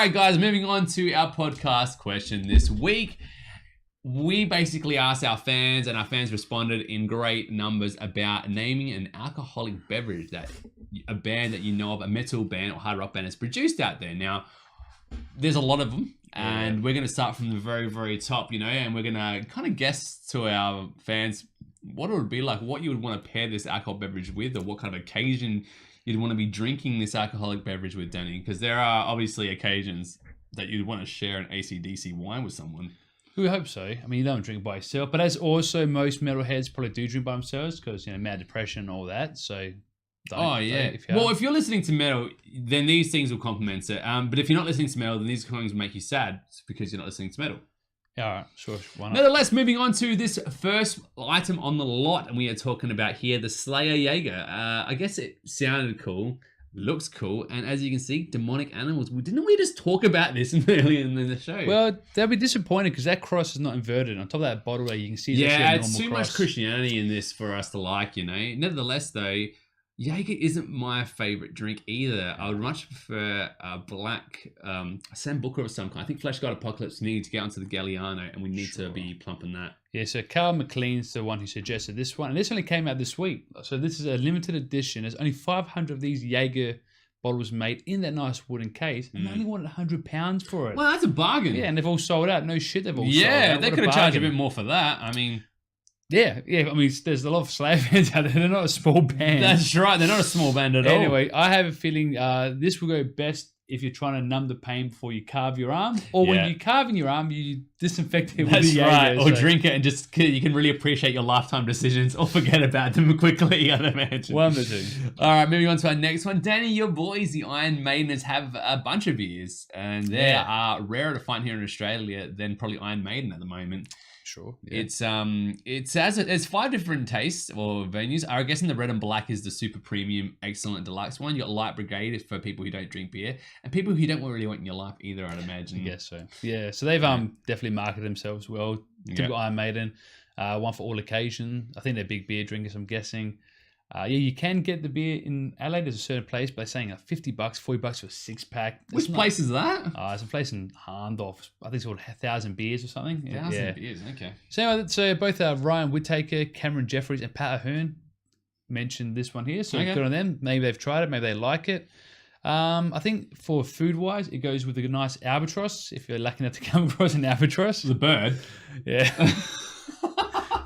right, guys, moving on to our podcast question this week. We basically asked our fans, and our fans responded in great numbers about naming an alcoholic beverage that a band that you know of, a metal band or hard rock band, has produced out there. Now, there's a lot of them, and we're going to start from the very, very top, and we're going to kind of guess to our fans what it would be like, what you would want to pair this alcohol beverage with, or what kind of occasion you'd want to be drinking this alcoholic beverage with, Danny, because there are obviously occasions that you'd want to share an AC/DC wine with someone. We hope so. I mean, you don't drink by yourself, but as also most metalheads probably do drink by themselves because, mad depression and all that. So, if you're listening to metal, then these things will complement it. But if you're not listening to metal, then these things will make you sad because you're not listening to metal. Yeah, all right, sure. Why not? Nevertheless, moving on to this first item on the lot, and we are talking about here the Slayer Jaeger. I guess it sounded cool. Looks cool, and as you can see, demonic animals. Didn't we just talk about this earlier in the show? Well, they'll be disappointed because that cross is not inverted. On top of that bottle, you can see it's too much Christianity in this for us to like, Nevertheless, though, Jaeger isn't my favorite drink either. I would much prefer a black Sambuca of some kind. I think Flesh God Apocalypse need to get onto the Galliano, and we need to be plumping that. Yeah, so Carl McLean's the one who suggested this one, and this only came out this week. So this is a limited edition. There's only 500 of these Jaeger bottles made in that nice wooden case, and they only wanted £100 for it. Well, that's a bargain. Yeah, and they've all sold out. No shit, they've all sold out. Yeah, they could have charged a bit more for that. I mean... Yeah. I mean, there's a lot of Slayer fans out there. They're not a small band. That's right. They're not a small band at all. Anyway, I have a feeling this will go best if you're trying to numb the pain before you carve your arm, or when you carve in your arm, you disinfect it with the Jaeger. Or drink it and just you can really appreciate your lifetime decisions, or forget about them quickly. I'd imagine. One of the two. All right, moving on to our next one. Danny, your boys, the Iron Maidens, have a bunch of beers, and they are rarer to find here in Australia than probably Iron Maiden at the moment. Sure. Yeah. It's 5 different tastes or venues. I guess in the red and black is the super premium, excellent deluxe one. You got Light Brigade for people who don't drink beer, and people who don't really want in your life either, I'd imagine. I guess so. Yeah. So they've definitely marketed themselves well. Typical Iron Maiden. One for all occasion. I think they're big beer drinkers, I'm guessing. You can get the beer in Adelaide. There's a certain place, but they're saying $50, $40 for a 6-pack. Which place is that? It's a place in Harndorf. I think it's called 1,000 Beers or something. 1,000 Beers, okay. So both Ryan Whittaker, Cameron Jeffries, and Pat Ahern mentioned this one here. So good on them. Maybe they've tried it. Maybe they like it. I think for food-wise, it goes with a nice albatross. If you're lucky enough to come across an albatross, the bird. Yeah.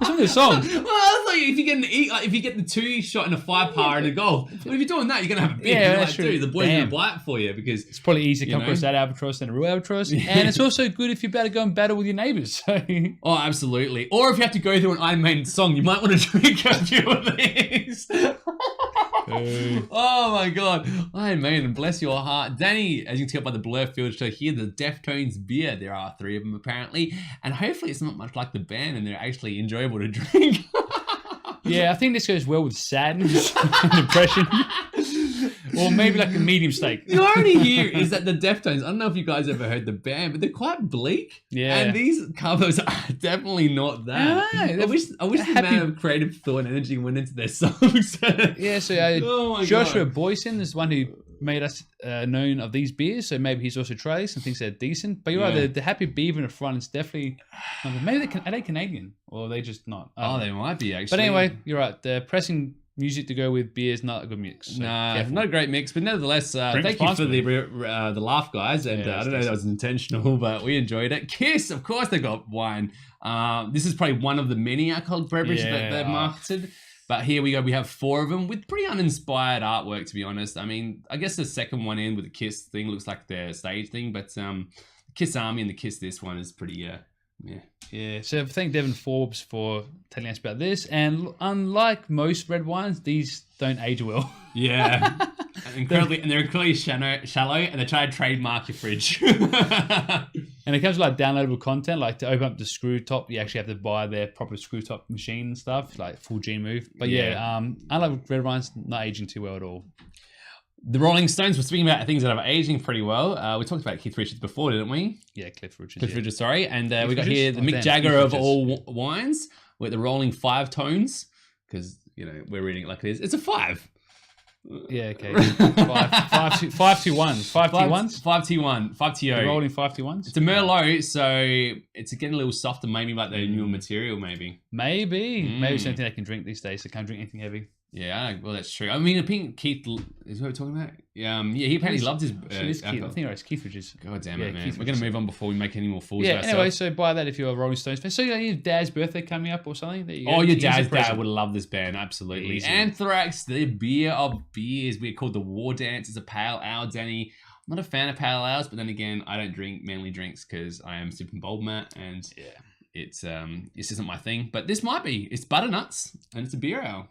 It's from the song. Well, I thought if you get the 2 shot and a 5-par and a goal, well, if you're doing that, you're gonna have a beer. Yeah, that's true. The boys are gonna buy it for you because it's probably easier to come across that albatross than a real albatross, and it's also good if you're about to go and battle with your neighbours. So. Oh, absolutely. Or if you have to go through an Iron Maiden song, you might want to drink a few of these. Oh my God, Iron Maiden, bless your heart, Danny. As you can tell by the blur filter here, the Deftones beer. There are 3 of them apparently, and hopefully it's not much like the band, and they're actually enjoyable to drink. Yeah, I think this goes well with sadness and depression. Or maybe like a medium steak. The irony here is that the Deftones, I don't know if you guys ever heard the band, but they're quite bleak. Yeah. And these covers are definitely not that. I wish the amount of creative thought and energy went into their songs. Yeah, so Joshua Boyson is one who made us known of these beers, so maybe he's also tried this and thinks they're decent. But you're right, the Happy Beaver in the front is definitely... Maybe are they Canadian? Or are they just not? They might be, actually. But anyway, you're right. The pressing music to go with beer is not a good mix. So not a great mix, but nevertheless, thank you for the laugh, guys. And I don't know if that was intentional, but we enjoyed it. Kiss, of course, they got wine. This is probably one of the many alcoholic beverages that they've marketed. But here we go. We have 4 of them with pretty uninspired artwork, to be honest. I mean, I guess the second one in with the Kiss thing looks like their stage thing, but Kiss Army and the Kiss this one is pretty, Yeah, so thank Devin Forbes for telling us about this. And unlike most red wines, these don't age well. Yeah. They're incredibly shallow, and they try to trademark your fridge. And it comes with like downloadable content, like to open up the screw top, you actually have to buy their proper screw top machine and stuff, like full G move. But unlike red wines, not aging too well at all. The Rolling Stones were speaking about things that are aging pretty well. We talked about Keith Richards before, didn't we? Yeah, Cliff Richards. Cliff Richards, sorry. And we got here the Mick Jagger of all wines with the Rolling 5 tones, because, we're reading it like it is. It's a 5. Yeah, okay. 5-2-1. 5-2-1s? 5-2-1. 5-2. You're rolling 5-2-1s? It's a Merlot, so it's getting a little softer, maybe like the newer material, maybe. Maybe. Maybe it's something they can drink these days. They can't drink anything heavy. Yeah, well, that's true. I mean, I think Keith is what we're talking about. Yeah, he apparently loved his. Keith. I think it's Keith Ridges. God damn it, man! We're gonna move on before we make any more fools of ourselves. Anyway, so buy that if you're a Rolling Stones fan. So your dad's birthday coming up or something. Your dad's dad would love this band, absolutely. Easy. Anthrax, the beer of beers. We're called the War Dance. It's a pale ale, Danny. I'm not a fan of pale ales, but then again, I don't drink manly drinks because I am super bold, Matt, and it's this isn't my thing. But this might be. It's butternuts and it's a beer ale.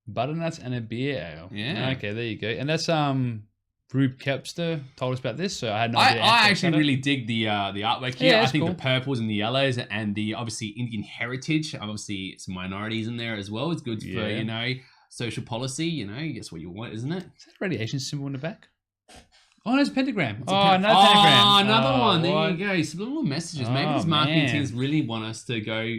Butternuts and a beer ale. Yeah. Okay, there you go. And that's Rube Kepster told us about this, so I had no idea. I actually really dig the artwork here. Yeah, I think cool. the purples and the yellows and the obviously Indian heritage. Obviously some minorities in there as well. It's good for social policy. That's what you want, isn't it? Is that a radiation symbol in the back? Oh, no, it's a pentagram. Another pentagram. Another one. There you go. Subliminal messages. Maybe these marketing teams really want us to go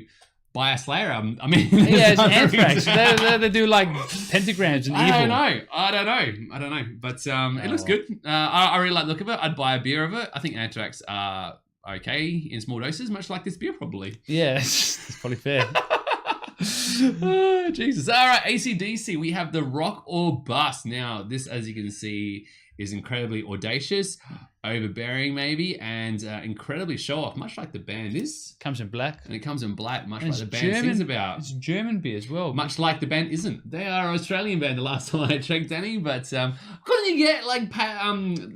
buy a Slayer album. I mean, it's Anthrax. They do like pentagrams and evil. I don't know. But it looks good. I really like the look of it. I'd buy a beer of it. I think Anthrax are okay in small doses, much like this beer probably. Yeah, it's probably fair. Oh, Jesus. All right, AC/DC. We have the Rock or Bust. Now, this, as you can see, is incredibly audacious, overbearing maybe, and incredibly show-off, much like the band is. Comes in black. And it comes in black, much like the band sings about. It's German beer as well. Much like the band isn't. They are an Australian band the last time I checked, Danny, but couldn't you get like,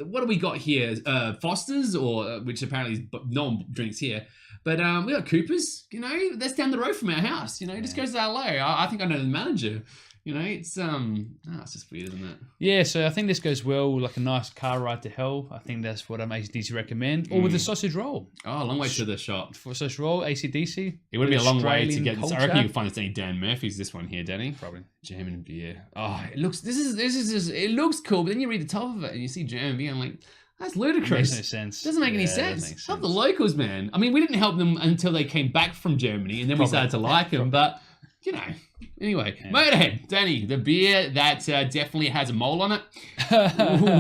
what do we got here? Foster's, or which apparently no one drinks here. But we got Cooper's, that's down the road from our house, just goes to LA. I think I know the manager. It's just weird, isn't it? Yeah, so I think this goes well with like a nice car ride to hell. I think that's what I'm AC/DC recommend. Or with the sausage roll. Oh, a long way to the shop. For sausage roll, AC/DC. It would be a long way to get this. I reckon you can find this any Dan Murphy's, this one here, Danny. Probably. German beer. Oh, it looks it looks cool, but then you read the top of it and you see German beer, I'm like, that's ludicrous. Makes no sense. Doesn't make any sense. Help the locals, man. I mean, we didn't help them until they came back from Germany, and then we started to like them, but anyway, Motorhead, Danny, the beer that definitely has a mole on it.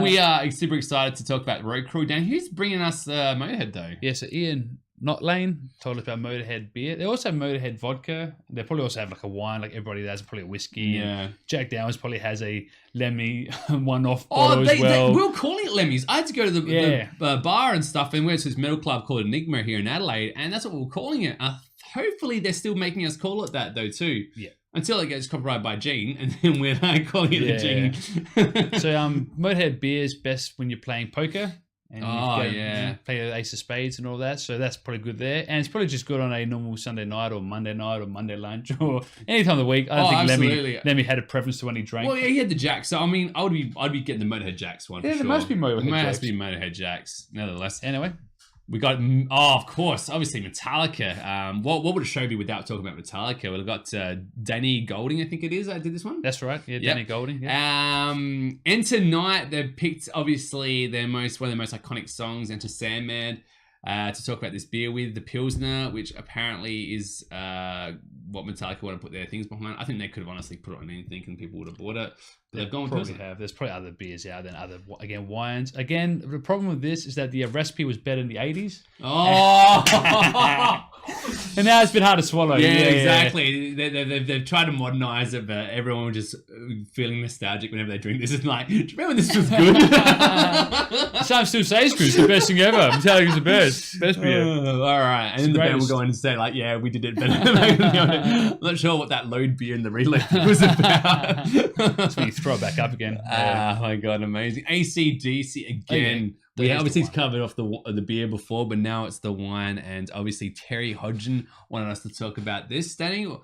We are super excited to talk about Road Crew. Dan, who's bringing us Motorhead, though? Yeah, so Ian Not Lane told us about Motorhead beer. They also have Motorhead vodka. They probably also have like a wine, like everybody has probably a whiskey. Yeah. Jack Daniels probably has a Lemmy one-off bottle as well. We were calling it Lemmy's. I had to go to the bar and stuff, and we went to this metal club called Enigma here in Adelaide, and that's what we were calling it. Hopefully they're still making us call it that, though, too. Yeah. Until it gets copyrighted by Gene, and then we're calling it a Gene. So Motorhead beer is best when you're playing poker. And play the Ace of Spades and all that. So that's probably good there. And it's probably just good on a normal Sunday night or Monday lunch or any time of the week. I don't think Lemmy had a preference to when he drank. Well, yeah, he had the Jacks. So, I mean, I'd be getting the Motorhead Jacks one for sure. Yeah, there must be Motorhead Jacks. There has to be Motorhead Jacks, nevertheless. Anyway. We got, of course, obviously Metallica. What would a show be without talking about Metallica? We've got Danny Golding, I think it is, that did this one. That's right, yeah, Danny Golding. Yeah. And tonight they've picked, obviously, one of their most iconic songs, Enter Sandman, to talk about this beer with, the Pilsner, which apparently is what Metallica want to put their things behind. I think they could have honestly put it on anything and people would have bought it. They've gone probably have. There's probably other beers out than other, again, wines. Again, the problem with this is that the recipe was better in the 80s. Oh! And now it's been hard to swallow. Yeah, exactly. Yeah. They've tried to modernize it, but everyone was just feeling nostalgic whenever they drink this. It's like, do you remember this was good? Some still say it's good. It's the best thing ever. I'm telling you, it's the best. Best beer. All right. And then the band will go in and say, like, yeah, we did it better. I'm not sure what that load beer in the relay was about. That's when you throw it back up again. Oh, my God. Amazing. AC/DC again. We obviously covered off the beer before, but now it's the wine. And obviously Terry Hodgen wanted us to talk about this, Danny.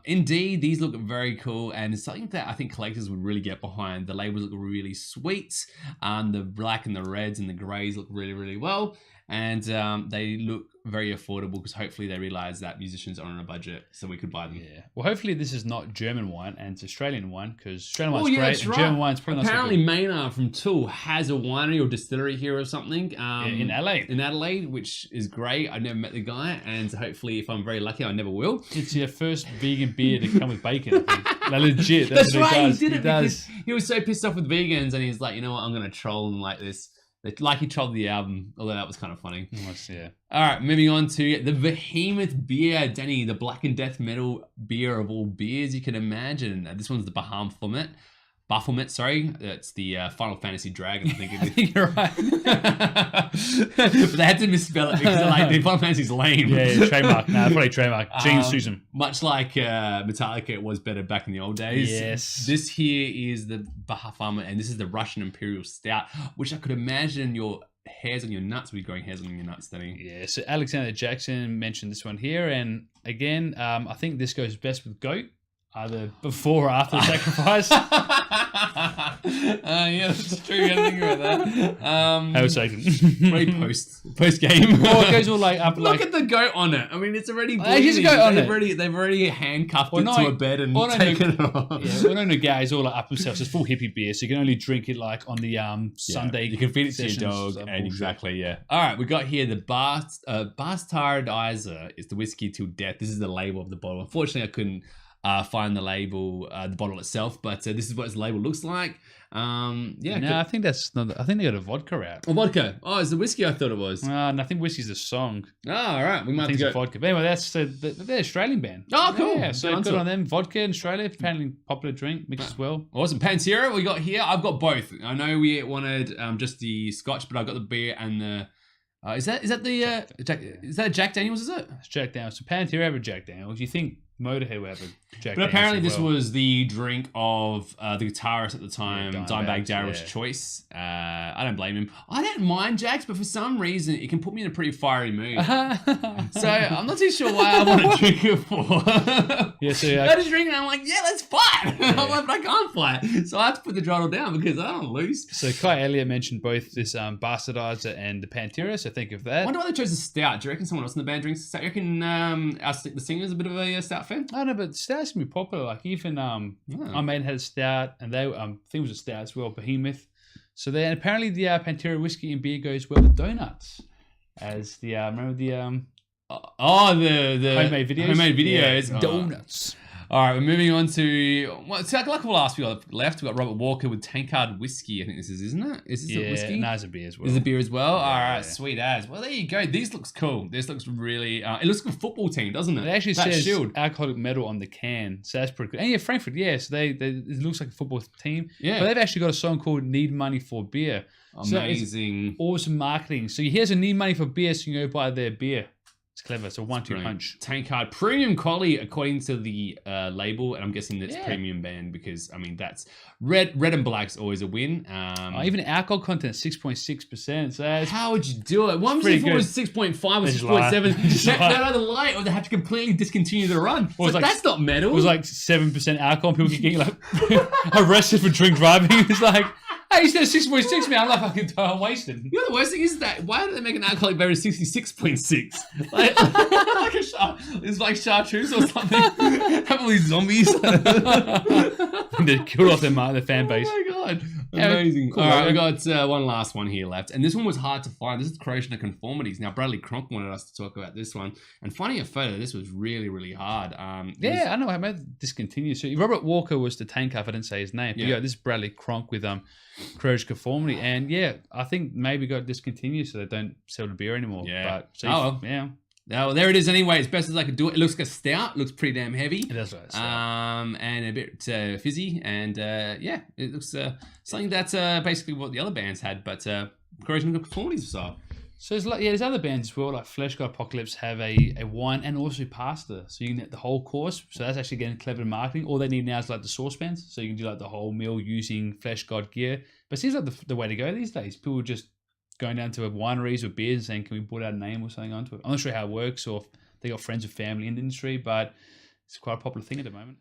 Indeed, these look very cool, and it's something that I think collectors would really get behind. The labels look really sweet. The black and the reds and the greys look really, really well. And they look very affordable because hopefully they realize that musicians are on a budget, so we could buy them. Yeah. Well, hopefully this is not German wine and it's Australian wine because Australian wine's yeah, great that's and right. German wine's probably Apparently not so Maynard from Tool has a winery or distillery here or something. in Adelaide. In Adelaide, which is great. I've never met the guy, and hopefully if I'm very lucky, I never will. It's your first vegan beer to come with bacon, I think. Like, legit. That's what right, does. he did it because he was so pissed off with vegans, and he's like, you know what, I'm going to troll them like this. Like he trolled the album, although that was kind of funny. Yeah. All right, moving on to the Behemoth beer, Danny, the black and death metal beer of all beers you can imagine. This one's the Baphomet, sorry. It's the Final Fantasy Dragon, I think it is. I think you're right. But they had to misspell it because like, the Final Fantasy's lame. Yeah, trademark. Nah, probably trademark. Gene Susan. Much like Metallica, it was better back in the old days. Yes. This here is the Baphomet, and this is the Russian Imperial Stout, which I could imagine your hairs on your nuts would be growing hairs on your nuts, Danny. Yeah, so Alexander Jackson mentioned this one here, and again, I think this goes best with goat, either before or after the sacrifice. Yeah, that's true. I didn't think about that. How was taken? Very post game. Or it goes all like up. Look at the goat on it. I mean, it's already There's a bleeding. goat on They've already handcuffed it to a bed and taken it off. Yeah, well, no, guys, all like up themselves. It's full hippie beer, so you can only drink it like on the Sunday. You can feed it to your dog, and exactly, yeah. All right, we got here the Bastardizer is the whiskey till death. This is the label of the bottle. Unfortunately, I couldn't find the label, the bottle itself, but this is what its label looks like. I think that's not. I think they got a vodka out. Oh, vodka. Oh, it's the whiskey I thought it was. And I think whiskey's a song. Oh, all right. We might I think have it's to go. vodka. But anyway, that's they're Australian band. Oh, cool. Yeah, so good on them. Vodka in Australia, apparently popular drink, mixed as well. Awesome. Pantera, we got here. I've got both. I know we wanted just the Scotch, but I've got the beer and the. Is that Jack Daniels? Is it? It's Jack Daniels. So Pantera have a Jack Daniels. You think Motorhead would have a Jack Daniels? But apparently this well. was the drink of the guitarist at the time, Dimebag Darrell's yeah. choice. I don't blame him. I don't mind Jack's, but for some reason it can put me in a pretty fiery mood. So I'm not too sure why I want to drink it for. Yeah, so I just drink it and I'm like, yeah, let's fight. Yeah. I'm like, but I can't fight. So I have to put the throttle down because I don't lose. So Kai Elliott mentioned both this Bastardizer and the Pantera, so think of that. I wonder why they chose a stout. Do you reckon someone else in the band drinks a stout? Do you reckon the singer's a bit of a stout fan? I don't know, but stouts can be popular. Like even Iron Maiden had a stout, and they I think it was a stout as well, Behemoth. So then apparently the Pantera whiskey and beer goes well with donuts. As the remember the the homemade videos. Homemade videos. Yeah, donuts. All right, we're moving on to it's like the last we got left. We got Robert Walker with Tankard whiskey. I think this is, isn't it? Is this a whiskey? No, it's a beer as well. Is it a beer as well? Yeah, all right, sweet as. Well, there you go. This looks cool. This looks really. It looks like a football team, doesn't it? It actually that says shield. alcoholic metal on the can, so that's pretty good. And yeah, Frankfurt, yeah. So they it looks like a football team. Yeah. But they've actually got a song called "Need Money for Beer." Amazing. So awesome marketing. So here's a need money for beer, so you can go buy their beer. It's clever. It's a 1-2 punch. Tankard premium quality according to the label, and I'm guessing that's premium band because I mean that's red and black's always a win. Even alcohol content 6.6%. So how would you do it? One was 6.5 or 6.7. They either lie or they have to completely discontinue the run. So like, that's not metal. It was like 7% alcohol. And people keep getting like arrested for drink driving. It's like. Hey, you said 6.6, man. I'm like fucking wasted. You know the worst thing is that why do they make an alcoholic beverage 66.6? Like, it's like chartreuse or something. Have all these zombies. They killed off their fan base. Oh my god. Amazing. Cool, all right, we got one last one here left. And this one was hard to find. This is Corrosion of Conformities. Now, Bradley Cronk wanted us to talk about this one. And finding a photo, this was really, really hard. I know. I made this continue. So Robert Walker was the tank up. I didn't say his name. But this is Bradley Cronk with Corrosion of Conformity. And I think maybe got discontinued so they don't sell the beer anymore. Yeah. But, so well, there it is anyway. As best as I could do it. It looks like a stout. Looks pretty damn heavy. It does like a stout. And a bit fizzy. And it looks something that's basically what the other bands had, but Corrosion of Conformities style. So there's other bands as well, like Flesh God Apocalypse have a wine and also pasta. So you can get the whole course. So that's actually getting clever marketing. All they need now is like the saucepans. So you can do like the whole meal using Flesh God gear. But it seems like the way to go these days. People just going down to wineries with beers and saying, can we put our name or something onto it? I'm not sure how it works or if they got friends or family in the industry, but it's quite a popular thing at the moment.